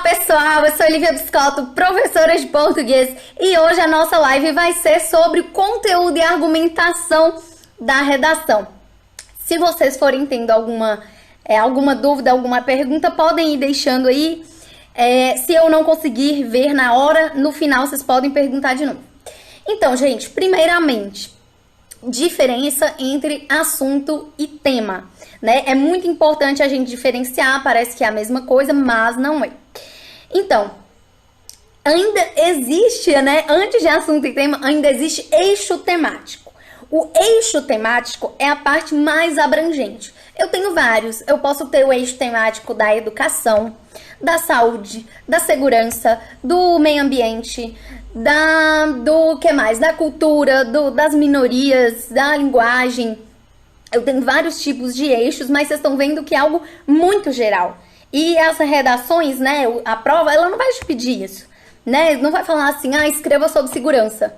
pessoal, eu sou Olivia Biscotto, professora de português, e hoje a nossa live vai ser sobre conteúdo e argumentação da redação. Se vocês forem tendo alguma dúvida, alguma pergunta, podem ir deixando aí. Se eu não conseguir ver na hora, no final vocês podem perguntar de novo. Então, gente, primeiramente, diferença entre assunto e tema, né? É muito importante a gente diferenciar, parece que é a mesma coisa, mas não é. Então, ainda existe, né? Antes de assunto e tema, ainda existe eixo temático. O eixo temático é a parte mais abrangente. Eu tenho vários. Eu posso ter o eixo temático da educação, da saúde, da segurança, do meio ambiente, do que mais? Da cultura, das minorias, da linguagem. Eu tenho vários tipos de eixos, mas vocês estão vendo que é algo muito geral. E as redações, né, a prova, ela não vai te pedir isso, né? Não vai falar assim, escreva sobre segurança,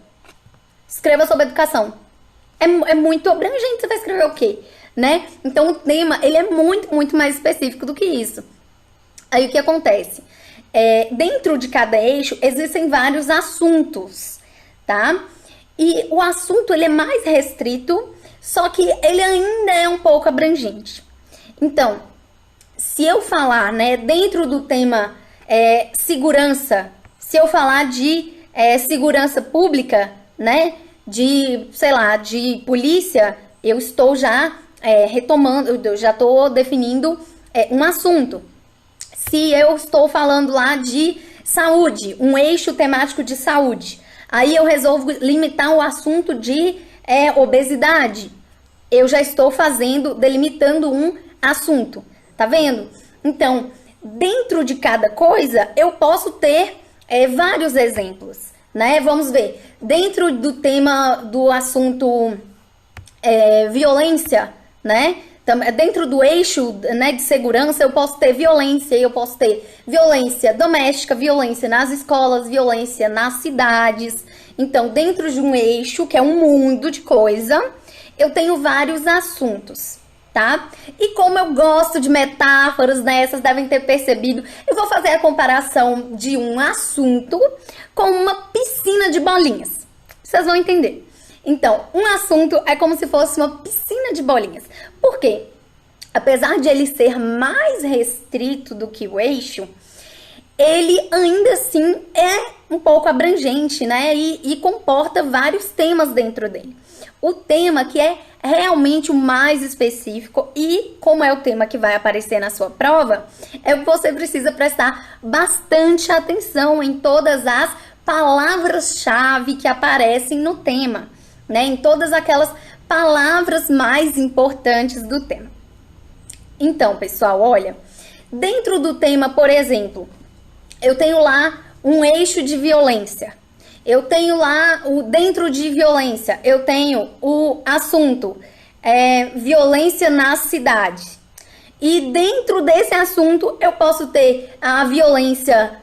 escreva sobre educação. É muito abrangente, você vai escrever o quê? Né? Então o tema, ele é muito, muito mais específico do que isso. Aí o que acontece? Dentro de cada eixo existem vários assuntos, tá? E o assunto, ele é mais restrito, só que ele ainda é um pouco abrangente. Então, se eu falar, né, dentro do tema segurança, se eu falar de segurança pública, né, de polícia, eu estou já retomando, eu já estou definindo um assunto. Se eu estou falando lá de saúde, um eixo temático de saúde, aí eu resolvo limitar o assunto de obesidade. Eu já estou delimitando um assunto, tá vendo? Então, dentro de cada coisa, eu posso ter vários exemplos, né? Vamos ver, dentro do tema do assunto violência, né? Dentro do eixo, né, de segurança, eu posso ter violência doméstica, violência nas escolas, violência nas cidades. Então, dentro de um eixo, que é um mundo de coisa, eu tenho vários assuntos, tá? E como eu gosto de metáforas, né, vocês devem ter percebido, eu vou fazer a comparação de um assunto com uma piscina de bolinhas. Vocês vão entender. Então, um assunto é como se fosse uma piscina de bolinhas. Por quê? Apesar de ele ser mais restrito do que o eixo, ele ainda assim é um pouco abrangente, né? E comporta vários temas dentro dele. O tema que é realmente o mais específico e como é o tema que vai aparecer na sua prova, é que você precisa prestar bastante atenção em todas as palavras-chave que aparecem no tema, né? Em todas aquelas palavras mais importantes do tema. Então, pessoal, olha, dentro do tema, por exemplo, eu tenho lá um eixo de violência. Eu tenho lá, dentro de violência, eu tenho o assunto violência na cidade. E dentro desse assunto, eu posso ter a violência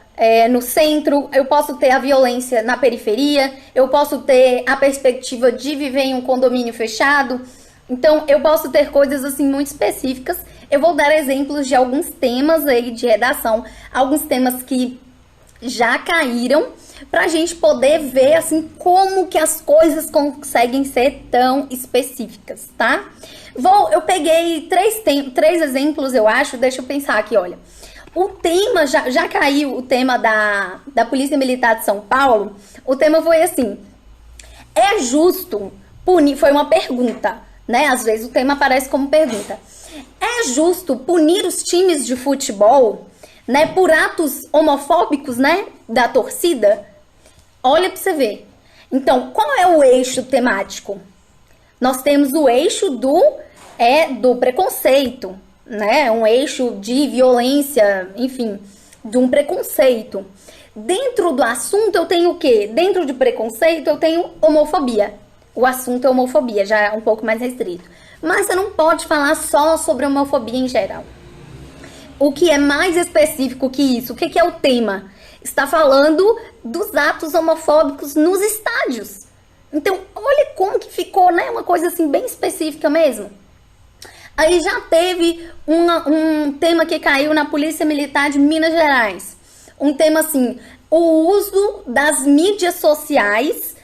no centro, eu posso ter a violência na periferia, eu posso ter a perspectiva de viver em um condomínio fechado. Então, eu posso ter coisas assim muito específicas. Eu vou dar exemplos de alguns temas aí de redação, alguns temas que já caíram, pra gente poder ver assim como que as coisas conseguem ser tão específicas, tá? Eu peguei três exemplos, eu acho, deixa eu pensar aqui, olha. O tema, já caiu o tema da Polícia Militar de São Paulo. O tema foi assim, é justo punir, foi uma pergunta, né? Às vezes o tema aparece como pergunta. É justo punir os times de futebol, né, por atos homofóbicos, né, da torcida? Olha pra você ver. Então, qual é o eixo temático? Nós temos o eixo do preconceito, né? Um eixo de violência, enfim, de um preconceito. Dentro do assunto eu tenho o quê? Dentro de preconceito eu tenho homofobia. O assunto é homofobia, já é um pouco mais restrito. Mas você não pode falar só sobre homofobia em geral. O que é mais específico que isso? O que é o tema? Está falando dos atos homofóbicos nos estádios. Então, olha como que ficou, né? Uma coisa assim bem específica mesmo. Aí já teve um tema que caiu na Polícia Militar de Minas Gerais. um tema assim, o uso das mídias sociais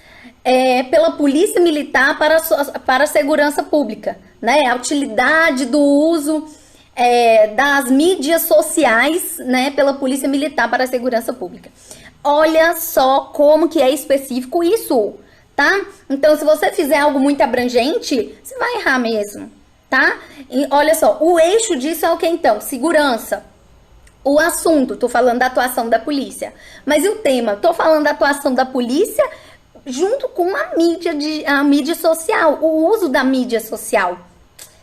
pela polícia militar para a segurança pública, né? A utilidade do uso das mídias sociais, né, pela polícia militar para a segurança pública. Olha só como que é específico isso, tá? Então, se você fizer algo muito abrangente, você vai errar mesmo, tá? E olha só, o eixo disso é o que então? Segurança. O assunto, tô falando da atuação da polícia. Mas e o tema? Tô falando da atuação da polícia junto com a mídia social, o uso da mídia social,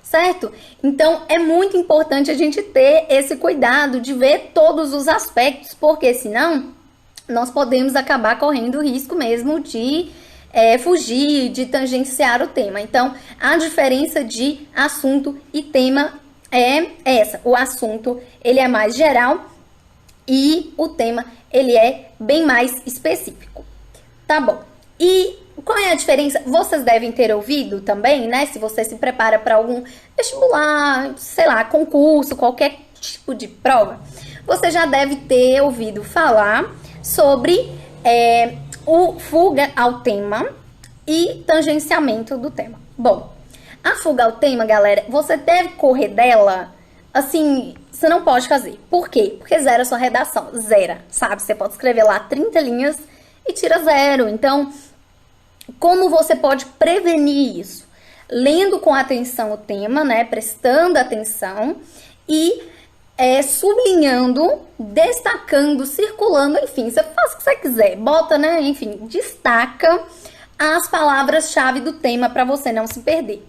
certo? Então, é muito importante a gente ter esse cuidado de ver todos os aspectos, porque senão nós podemos acabar correndo o risco mesmo de fugir, de tangenciar o tema. Então, a diferença de assunto e tema é essa. O assunto, ele é mais geral e o tema, ele é bem mais específico. Tá bom. E qual é a diferença? Vocês devem ter ouvido também, né? Se você se prepara para algum vestibular, sei lá, concurso, qualquer tipo de prova, você já deve ter ouvido falar sobre o fuga ao tema e tangenciamento do tema. Bom, a fuga ao tema, galera, você deve correr dela, assim, você não pode fazer. Por quê? Porque zera a sua redação, zera, sabe? Você pode escrever lá 30 linhas e tira 0. Então, como você pode prevenir isso? Lendo com atenção o tema, né? Prestando atenção e sublinhando, destacando, circulando, enfim, você faz o que você quiser, bota, né? Enfim, destaca as palavras-chave do tema para você não se perder,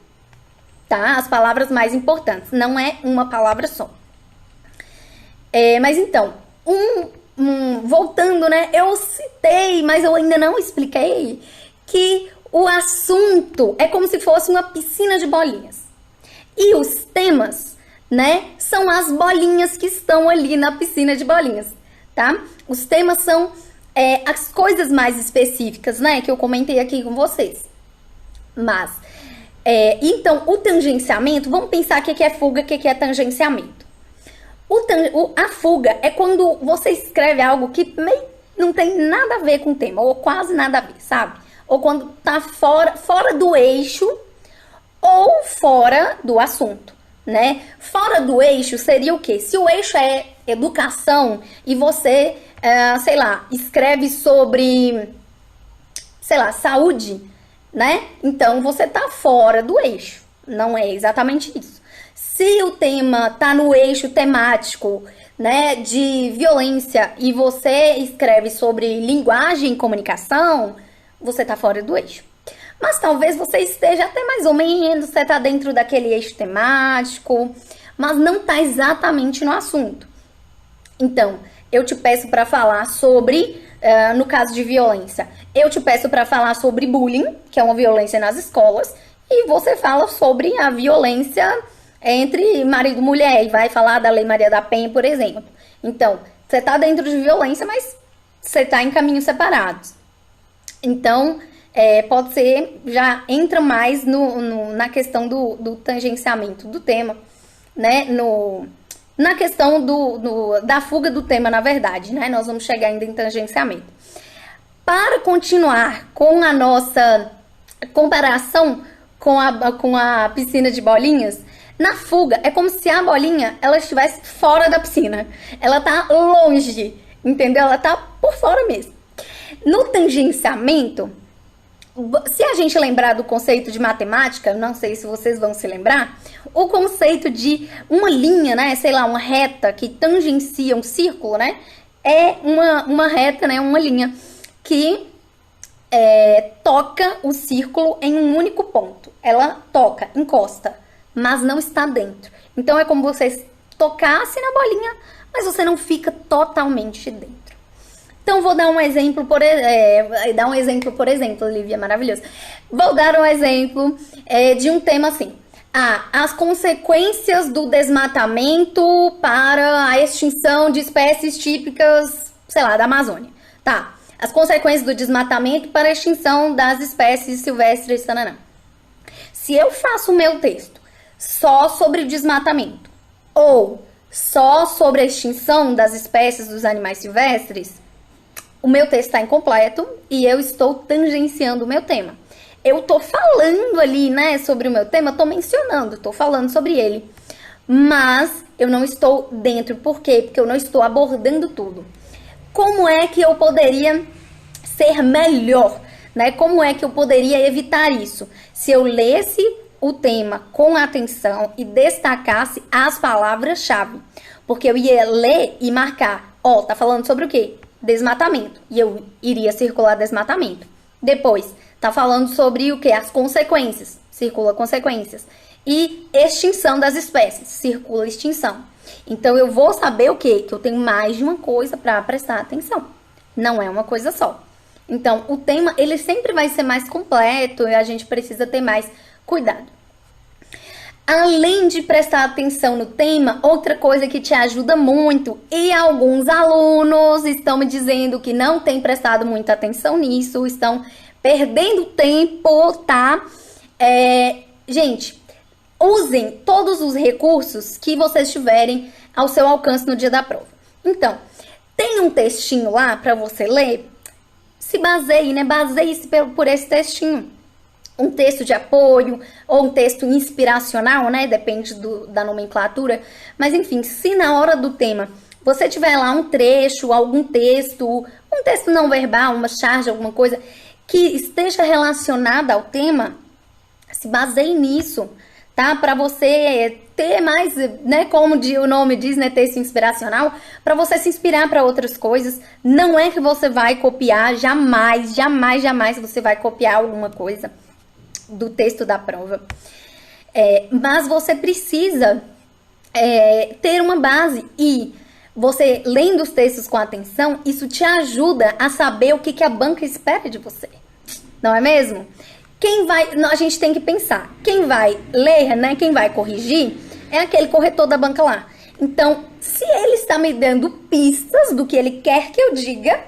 tá? As palavras mais importantes, não é uma palavra só. Mas então, voltando, né? Eu citei, mas eu ainda não expliquei que o assunto é como se fosse uma piscina de bolinhas. E os temas, né, são as bolinhas que estão ali na piscina de bolinhas, tá? Os temas são as coisas mais específicas, né, que eu comentei aqui com vocês. Mas, então, o tangenciamento, vamos pensar o que é fuga, o que é tangenciamento. A fuga é quando você escreve algo que não tem nada a ver com o tema, ou quase nada a ver, sabe? Ou quando tá fora do eixo, ou fora do assunto, né? Fora do eixo seria o quê? Se o eixo é educação e você, sei lá, escreve sobre, sei lá, saúde, né? Então você tá fora do eixo. Não é exatamente isso. Se o tema tá no eixo temático, né, de violência e você escreve sobre linguagem e comunicação, você tá fora do eixo. Mas talvez você esteja até mais ou menos, você tá dentro daquele eixo temático, mas não tá exatamente no assunto. Então, eu te peço para falar sobre, no caso de violência, eu te peço para falar sobre bullying, que é uma violência nas escolas, e você fala sobre a violência entre marido e mulher, e vai falar da Lei Maria da Penha, por exemplo. Então, você tá dentro de violência, mas você tá em caminhos separados. Então, pode ser, já entra mais na questão do tangenciamento do tema, né? Na questão da fuga do tema, na verdade, né? Nós vamos chegar ainda em tangenciamento. Para continuar com a nossa comparação com a piscina de bolinhas, na fuga é como se a bolinha ela estivesse fora da piscina. Ela tá longe, entendeu? Ela tá por fora mesmo. No tangenciamento, se a gente lembrar do conceito de matemática, não sei se vocês vão se lembrar, o conceito de uma linha, né, sei lá, uma reta que tangencia um círculo, né, é uma reta, né, uma linha que toca o círculo em um único ponto. Ela toca, encosta, mas não está dentro. Então é como você tocasse na bolinha, mas você não fica totalmente dentro. Então, vou dar um exemplo, por exemplo, Olivia, maravilhoso. Vou dar um exemplo de um tema assim. As consequências do desmatamento para a extinção de espécies típicas, sei lá, da Amazônia. Tá, as consequências do desmatamento para a extinção das espécies silvestres, tananã. Se eu faço o meu texto só sobre desmatamento, ou só sobre a extinção das espécies dos animais silvestres, o meu texto está incompleto e eu estou tangenciando o meu tema. Eu tô falando ali, né, sobre o meu tema, tô mencionando, tô falando sobre ele. Mas eu não estou dentro. Por quê? Porque eu não estou abordando tudo. Como é que eu poderia ser melhor, né? Como é que eu poderia evitar isso? Se eu lesse o tema com atenção e destacasse as palavras-chave. Porque eu ia ler e marcar, ó, tá falando sobre o quê? Desmatamento. E eu iria circular desmatamento. Depois, tá falando sobre o quê? As consequências. Circula consequências. E extinção das espécies. Circula extinção. Então, eu vou saber o quê? Que eu tenho mais de uma coisa para prestar atenção. Não é uma coisa só. Então, o tema, ele sempre vai ser mais completo e a gente precisa ter mais cuidado. Além de prestar atenção no tema, outra coisa que te ajuda muito, e alguns alunos estão me dizendo que não têm prestado muita atenção nisso, estão perdendo tempo, tá? Gente, usem todos os recursos que vocês tiverem ao seu alcance no dia da prova. Então, tem um textinho lá para você ler? Se baseie, né? Baseie-se por esse textinho. Um texto de apoio ou um texto inspiracional, né? Depende da nomenclatura. Mas, enfim, se na hora do tema você tiver lá um trecho, algum texto, um texto não verbal, uma charge, alguma coisa que esteja relacionada ao tema, se baseie nisso, tá? Para você ter mais, né? Como o nome diz, né? Texto inspiracional, para você se inspirar para outras coisas. Não é que você vai copiar, jamais, jamais, jamais você vai copiar alguma coisa do texto da prova. Mas você precisa ter uma base e você, lendo os textos com atenção, isso te ajuda a saber o que a banca espera de você. Não é mesmo? A gente tem que pensar, quem vai ler, né, quem vai corrigir, é aquele corretor da banca lá. Então, se ele está me dando pistas do que ele quer que eu diga,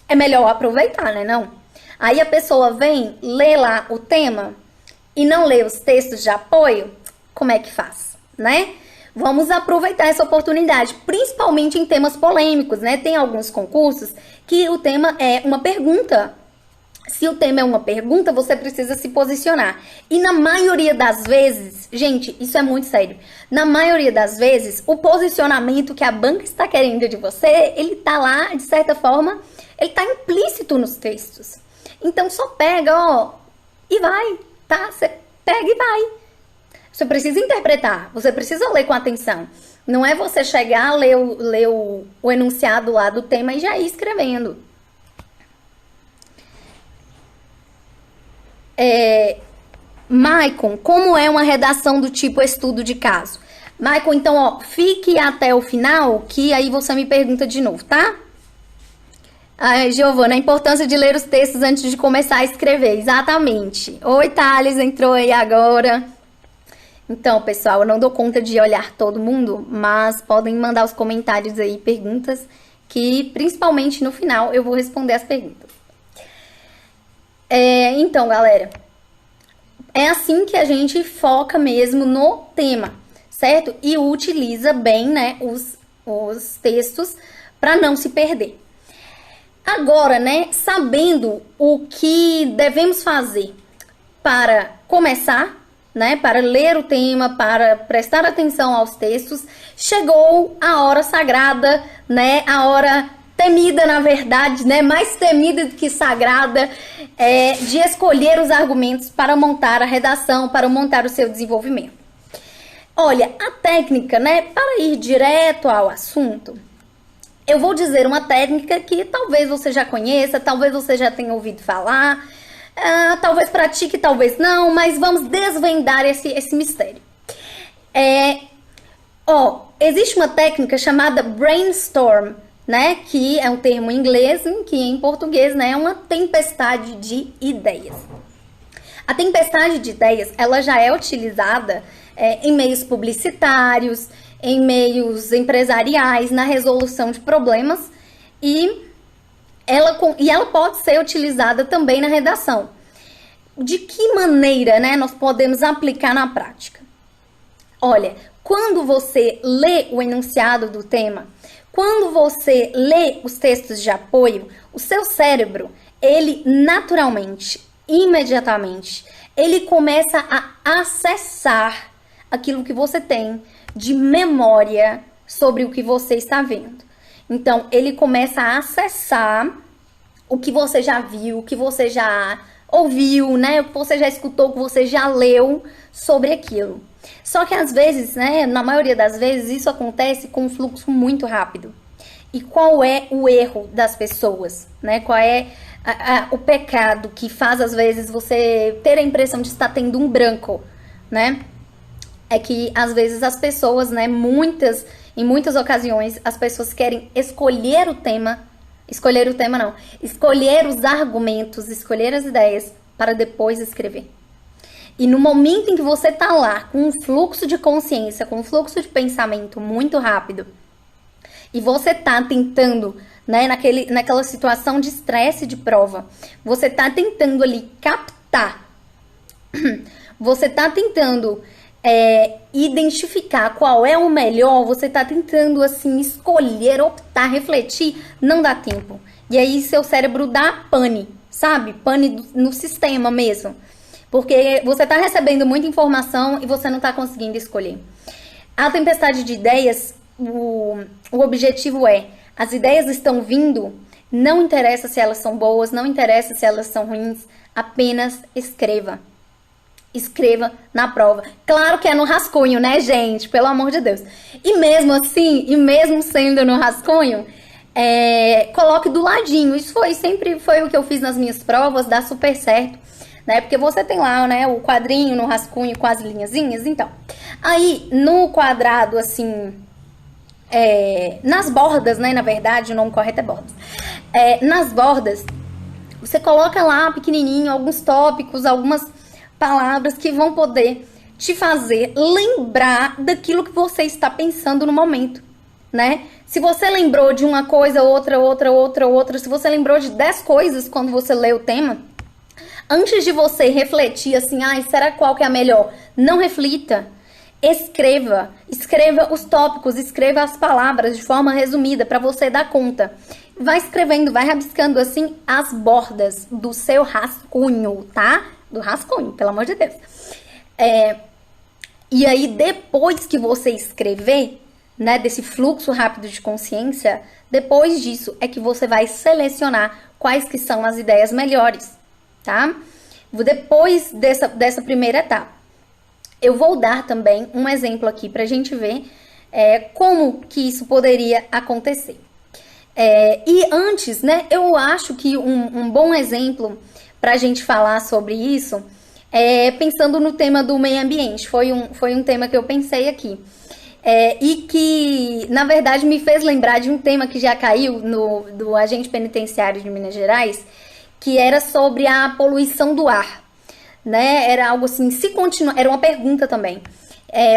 é melhor aproveitar, né, não? Aí a pessoa vem, lê lá o tema e não lê os textos de apoio, como é que faz, né? Vamos aproveitar essa oportunidade, principalmente em temas polêmicos, né? Tem alguns concursos que o tema é uma pergunta. Se o tema é uma pergunta, você precisa se posicionar. E na maioria das vezes, gente, isso é muito sério. Na maioria das vezes, o posicionamento que a banca está querendo de você, ele tá lá, de certa forma, ele tá implícito nos textos. Então, só pega, ó, e vai, tá? Você pega e vai. Você precisa interpretar, você precisa ler com atenção. Não é você chegar, ler o enunciado lá do tema e já ir escrevendo. Maicon, como é uma redação do tipo estudo de caso? Maicon, então, ó, fique até o final, que aí você me pergunta de novo, tá? Giovana, a importância de ler os textos antes de começar a escrever. Exatamente. Oi, Thales, entrou aí agora. Então, pessoal, eu não dou conta de olhar todo mundo, mas podem mandar os comentários aí, perguntas, que principalmente no final eu vou responder as perguntas. Então, galera, é assim que a gente foca mesmo no tema, certo? E utiliza bem, né, os textos para não se perder. Agora, né, sabendo o que devemos fazer para começar, né, para ler o tema, para prestar atenção aos textos, chegou a hora sagrada, né, a hora temida, na verdade, né, mais temida do que sagrada, de escolher os argumentos para montar a redação, para montar o seu desenvolvimento. Olha, a técnica, né, para ir direto ao assunto, eu vou dizer uma técnica que talvez você já conheça, talvez você já tenha ouvido falar, talvez pratique, talvez não, mas vamos desvendar esse mistério. Existe uma técnica chamada brainstorm, né, que é um termo em inglês, que em português, né, é uma tempestade de ideias. A tempestade de ideias, ela já é utilizada em meios publicitários, em meios empresariais, na resolução de problemas, e ela pode ser utilizada também na redação. De que maneira, né, nós podemos aplicar na prática? Olha, quando você lê o enunciado do tema, quando você lê os textos de apoio, o seu cérebro, ele naturalmente, imediatamente, ele começa a acessar aquilo que você tem de memória sobre o que você está vendo. Então, ele começa a acessar o que você já viu, o que você já ouviu, né? O que você já escutou, o que você já leu sobre aquilo. Só que às vezes, né, na maioria das vezes, isso acontece com um fluxo muito rápido. E qual é o erro das pessoas, né? Qual é o pecado que faz, às vezes, você ter a impressão de estar tendo um branco, né? É que, às vezes, as pessoas, né, em muitas ocasiões, as pessoas querem escolher os argumentos, escolher as ideias para depois escrever. E no momento em que você tá lá com um fluxo de consciência, com um fluxo de pensamento muito rápido, e você tá tentando, né, naquela situação de estresse de prova, você tá tentando ali captar, você tá tentando identificar qual é o melhor, você tá tentando, assim, escolher, optar, refletir, não dá tempo. E aí seu cérebro dá pane, sabe? Pane no sistema mesmo. Porque você tá recebendo muita informação e você não tá conseguindo escolher. A tempestade de ideias, o objetivo é, as ideias estão vindo, não interessa se elas são boas, não interessa se elas são ruins, apenas escreva. Escreva na prova. Claro que é no rascunho, né, gente? Pelo amor de Deus. E mesmo assim, e mesmo sendo no rascunho, coloque do ladinho. Isso sempre foi o que eu fiz nas minhas provas, dá super certo, né? Porque você tem lá, né, o quadrinho no rascunho com as linhazinhas, então. Aí, no quadrado, assim, nas bordas, né, na verdade, o nome correto é bordas. Nas bordas, você coloca lá pequenininho alguns tópicos, algumas palavras que vão poder te fazer lembrar daquilo que você está pensando no momento, né? Se você lembrou de uma coisa, outra, se você lembrou de 10 coisas quando você lê o tema, antes de você refletir assim, será qual que é a melhor? Não reflita, escreva os tópicos, escreva as palavras de forma resumida para você dar conta. Vai escrevendo, vai rabiscando assim as bordas do seu rascunho, tá? Do rascunho, pelo amor de Deus. E aí, depois que você escrever, né, desse fluxo rápido de consciência, depois disso é que você vai selecionar quais que são as ideias melhores, tá? Depois dessa primeira etapa. Eu vou dar também um exemplo aqui pra gente ver como que isso poderia acontecer. E antes, né, eu acho que um bom exemplo para a gente falar sobre isso, pensando no tema do meio ambiente. Foi um tema que eu pensei aqui. E que, na verdade, me fez lembrar de um tema que já caiu do agente penitenciário de Minas Gerais, que era sobre a poluição do ar. Né? Era algo assim, era uma pergunta também.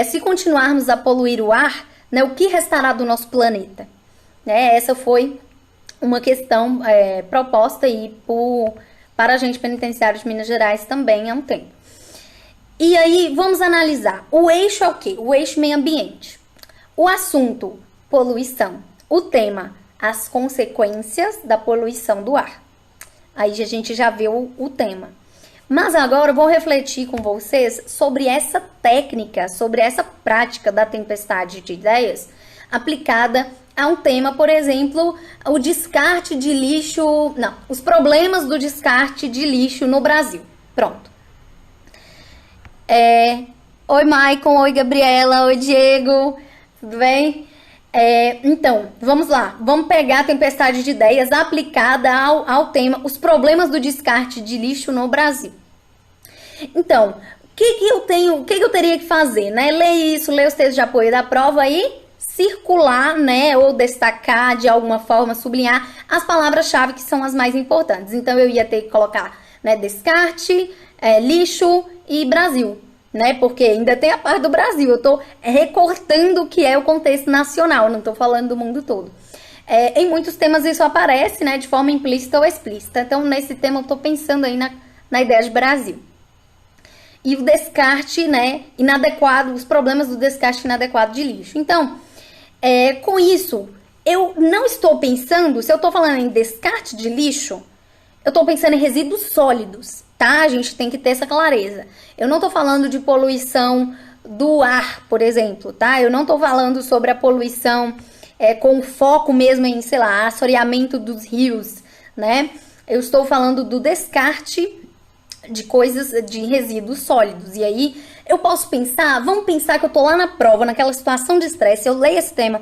Se continuarmos a poluir o ar, né, o que restará do nosso planeta? Essa foi uma questão proposta aí para agente penitenciário de Minas Gerais também há um tempo. E aí, vamos analisar. O eixo é o quê? O eixo meio ambiente. O assunto, poluição. O tema, as consequências da poluição do ar. Aí a gente já viu o tema. Mas agora eu vou refletir com vocês sobre essa técnica, sobre essa prática da tempestade de ideias aplicada a um tema, por exemplo, o descarte de lixo... Não, os problemas do descarte de lixo no Brasil. Pronto. Oi, Maicon. Oi, Gabriela. Oi, Diego. Tudo bem? Então, vamos lá. Vamos pegar a tempestade de ideias aplicada ao tema os problemas do descarte de lixo no Brasil. Então, o que eu teria que fazer, né? Ler isso, ler os textos de apoio da prova e circular, né, ou destacar de alguma forma, sublinhar as palavras-chave que são as mais importantes. Então, eu ia ter que colocar, né, descarte, lixo e Brasil, né, porque ainda tem a parte do Brasil. Eu tô recortando o que é o contexto nacional, não tô falando do mundo todo. Em muitos temas isso aparece, né, de forma implícita ou explícita. Então, nesse tema eu tô pensando aí na ideia de Brasil. e o descarte, né, inadequado, os problemas do descarte inadequado de lixo. Então, com isso, eu não estou pensando, se eu estou falando em descarte de lixo, eu estou pensando em resíduos sólidos, tá? A gente tem que ter essa clareza. Eu não estou falando de poluição do ar, por exemplo, tá? Eu não estou falando sobre a poluição com foco mesmo em, sei lá, assoreamento dos rios, né? Eu estou falando do descarte de coisas, de resíduos sólidos. E aí, eu posso pensar, vamos pensar que eu tô lá na prova, naquela situação de estresse, eu leio esse tema,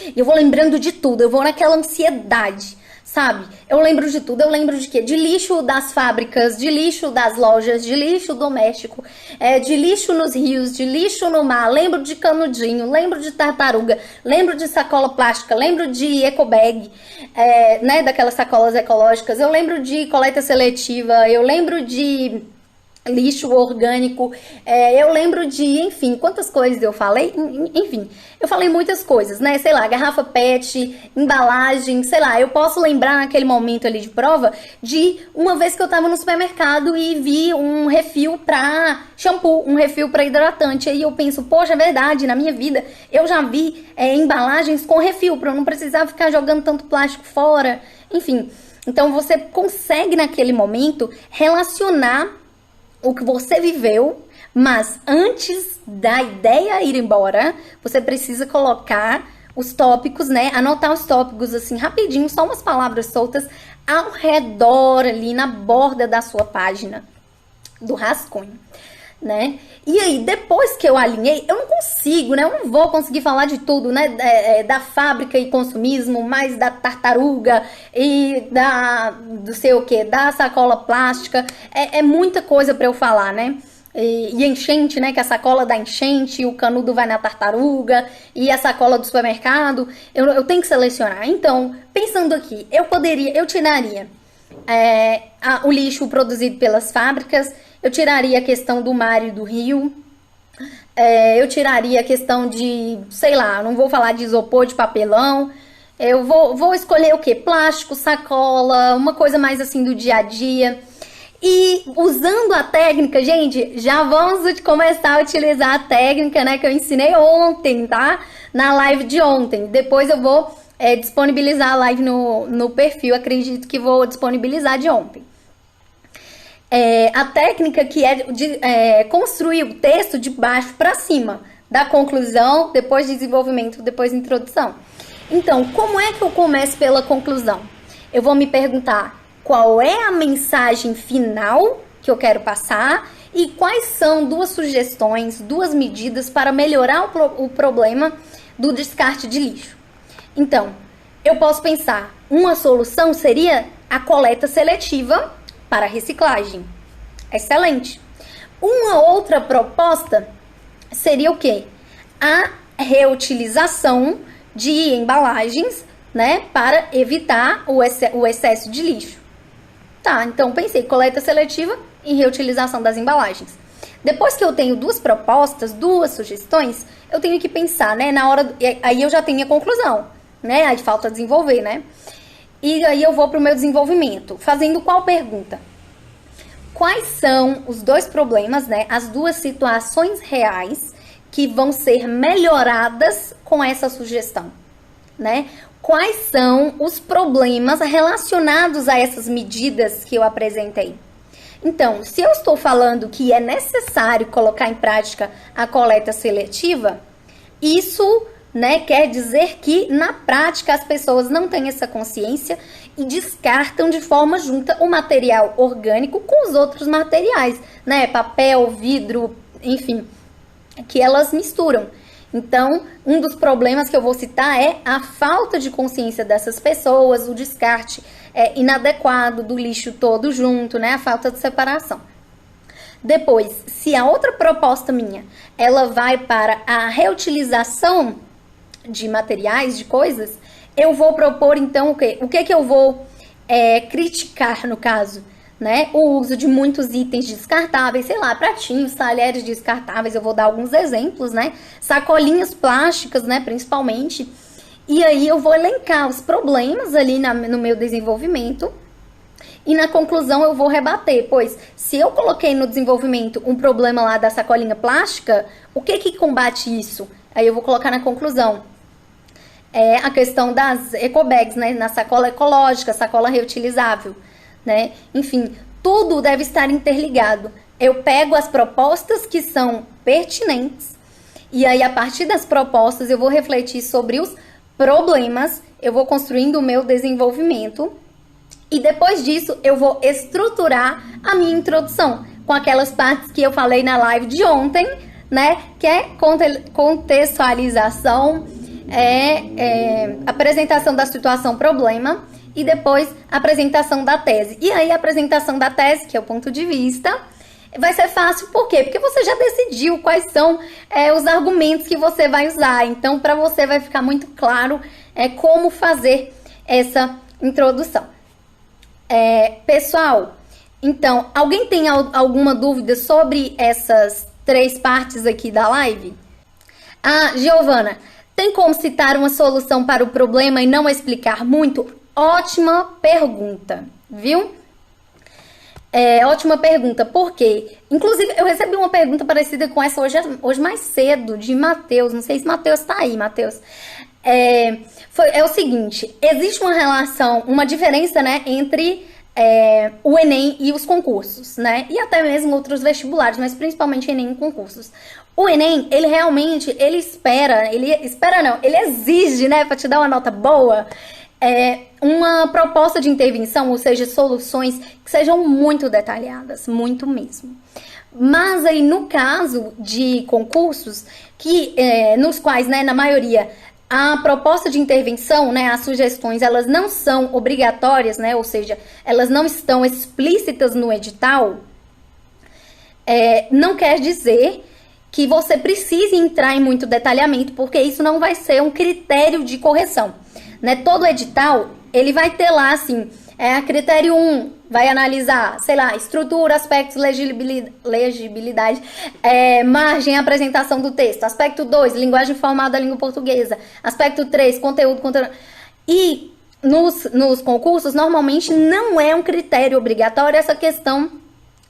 e eu vou lembrando de tudo, eu vou naquela ansiedade, sabe? Eu lembro de tudo, eu lembro de quê? De lixo das fábricas, de lixo das lojas, de lixo doméstico, de lixo nos rios, de lixo no mar, lembro de canudinho, lembro de tartaruga, lembro de sacola plástica, lembro de ecobag, né, daquelas sacolas ecológicas, eu lembro de coleta seletiva, eu lembro de lixo orgânico, eu lembro de, enfim, quantas coisas eu falei, enfim, eu falei muitas coisas, né, sei lá, garrafa PET, embalagem, sei lá, eu posso lembrar naquele momento ali de prova de uma vez que eu tava no supermercado e vi um refil pra shampoo, um refil pra hidratante, aí eu penso, poxa, é verdade, na minha vida eu já vi embalagens com refil, pra eu não precisar ficar jogando tanto plástico fora, enfim, então você consegue naquele momento relacionar o que você viveu, mas antes da ideia ir embora, você precisa colocar os tópicos, né? Anotar os tópicos assim rapidinho, só umas palavras soltas ao redor ali na borda da sua página do rascunho, né? E aí, depois que eu alinhei, eu não consigo, né? Eu não vou conseguir falar de tudo, né? Da fábrica e consumismo, mais da tartaruga e do sei o que, da sacola plástica. É muita coisa para eu falar, né? E enchente, né? Que a sacola da enchente, o canudo vai na tartaruga e a sacola do supermercado. Eu tenho que selecionar. Então, pensando aqui, eu tiraria o lixo produzido pelas fábricas, eu tiraria a questão do mar e do rio, eu tiraria a questão de, sei lá, não vou falar de isopor, de papelão, eu vou escolher o quê? Plástico, sacola, uma coisa mais assim do dia a dia. E usando a técnica, gente, já vamos começar a utilizar a técnica, né, que eu ensinei ontem, tá? Na live de ontem. Depois eu vou disponibilizar a live no perfil, acredito que vou disponibilizar de ontem. A técnica que é de construir o texto de baixo para cima, da conclusão, depois desenvolvimento, depois introdução. Então, como é que eu começo pela conclusão? Eu vou me perguntar qual é a mensagem final que eu quero passar e quais são duas sugestões, duas medidas para melhorar o problema do descarte de lixo. Então, eu posso pensar, uma solução seria a coleta seletiva para reciclagem. Excelente. Uma outra proposta seria o quê? A reutilização de embalagens, né, para evitar o excesso de lixo. Tá, então pensei, coleta seletiva e reutilização das embalagens. Depois que eu tenho duas propostas, duas sugestões, eu tenho que pensar, né, aí eu já tenho a conclusão, né, aí falta desenvolver, né? E aí eu vou para o meu desenvolvimento, fazendo qual pergunta? Quais são os dois problemas, né, as duas situações reais que vão ser melhoradas com essa sugestão, né? Quais são os problemas relacionados a essas medidas que eu apresentei? Então, se eu estou falando que é necessário colocar em prática a coleta seletiva, isso, né, quer dizer que na prática as pessoas não têm essa consciência e descartam de forma junta o material orgânico com os outros materiais, né, papel, vidro, enfim, que elas misturam. Então, um dos problemas que eu vou citar é a falta de consciência dessas pessoas, o descarte inadequado do lixo todo junto, né, a falta de separação. Depois, se a outra proposta minha, ela vai para a reutilização de materiais, de coisas, eu vou propor então o quê? O que que eu vou criticar no caso? Né? O uso de muitos itens descartáveis, sei lá, pratinhos, talheres descartáveis, eu vou dar alguns exemplos, né? Sacolinhas plásticas, né, principalmente. E aí eu vou elencar os problemas ali no meu desenvolvimento e na conclusão eu vou rebater, pois se eu coloquei no desenvolvimento um problema lá da sacolinha plástica, o que que combate isso? Aí eu vou colocar na conclusão. É a questão das ecobags, né? Na sacola ecológica, sacola reutilizável, né? Enfim, tudo deve estar interligado. Eu pego as propostas que são pertinentes e aí a partir das propostas eu vou refletir sobre os problemas, eu vou construindo o meu desenvolvimento e depois disso eu vou estruturar a minha introdução com aquelas partes que eu falei na live de ontem, né? Que é contextualização, apresentação da situação problema e depois apresentação da tese. E aí a apresentação da tese, que é o ponto de vista, vai ser fácil, por quê? Porque você já decidiu quais são os argumentos que você vai usar. Então, para você vai ficar muito claro como fazer essa introdução. Pessoal, então, alguém tem alguma dúvida sobre essas 3 partes aqui da live? Ah, Giovana, tem como citar uma solução para o problema e não explicar muito? Ótima pergunta, viu? Ótima pergunta, por quê? Inclusive, eu recebi uma pergunta parecida com essa hoje mais cedo, de Matheus. Não sei se Matheus tá aí, Matheus. É o seguinte, existe uma relação, uma diferença, né, entre o Enem e os concursos, né? E até mesmo outros vestibulares, mas principalmente Enem e concursos. O Enem, ele realmente, ele exige, né, para te dar uma nota boa, uma proposta de intervenção, ou seja, soluções que sejam muito detalhadas, muito mesmo. Mas aí, no caso de concursos, nos quais, né, na maioria, a proposta de intervenção, né, as sugestões, elas não são obrigatórias, né, ou seja, elas não estão explícitas no edital, não quer dizer que você precise entrar em muito detalhamento, porque isso não vai ser um critério de correção, né? Todo edital, ele vai ter lá, assim, critério 1, vai analisar, sei lá, estrutura, aspectos, legibilidade, margem, apresentação do texto. Aspecto 2, linguagem formal da língua portuguesa. Aspecto 3, conteúdo. E nos concursos, normalmente, não é um critério obrigatório essa questão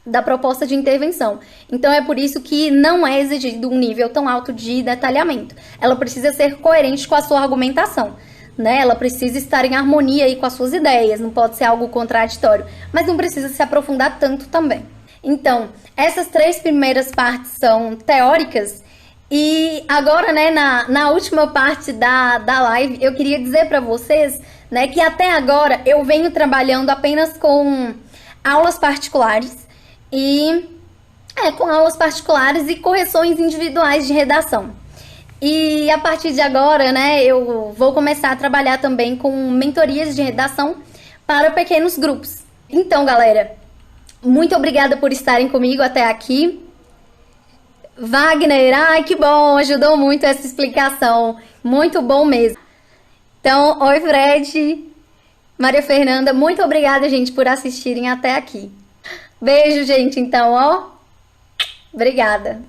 da proposta de intervenção. Então, é por isso que não é exigido um nível tão alto de detalhamento. Ela precisa ser coerente com a sua argumentação, né? Ela precisa estar em harmonia aí com as suas ideias, não pode ser algo contraditório, mas não precisa se aprofundar tanto também. Então, essas 3 primeiras partes são teóricas e agora, né, na última parte da live, eu queria dizer para vocês, né, que até agora eu venho trabalhando apenas com aulas particulares e correções individuais de redação. E a partir de agora, né, eu vou começar a trabalhar também com mentorias de redação para pequenos grupos. Então, galera, muito obrigada por estarem comigo até aqui. Wagner, ai que bom, ajudou muito essa explicação, muito bom mesmo. Então, oi Fred, Maria Fernanda, muito obrigada, gente, por assistirem até aqui. Beijo, gente, então, ó, obrigada.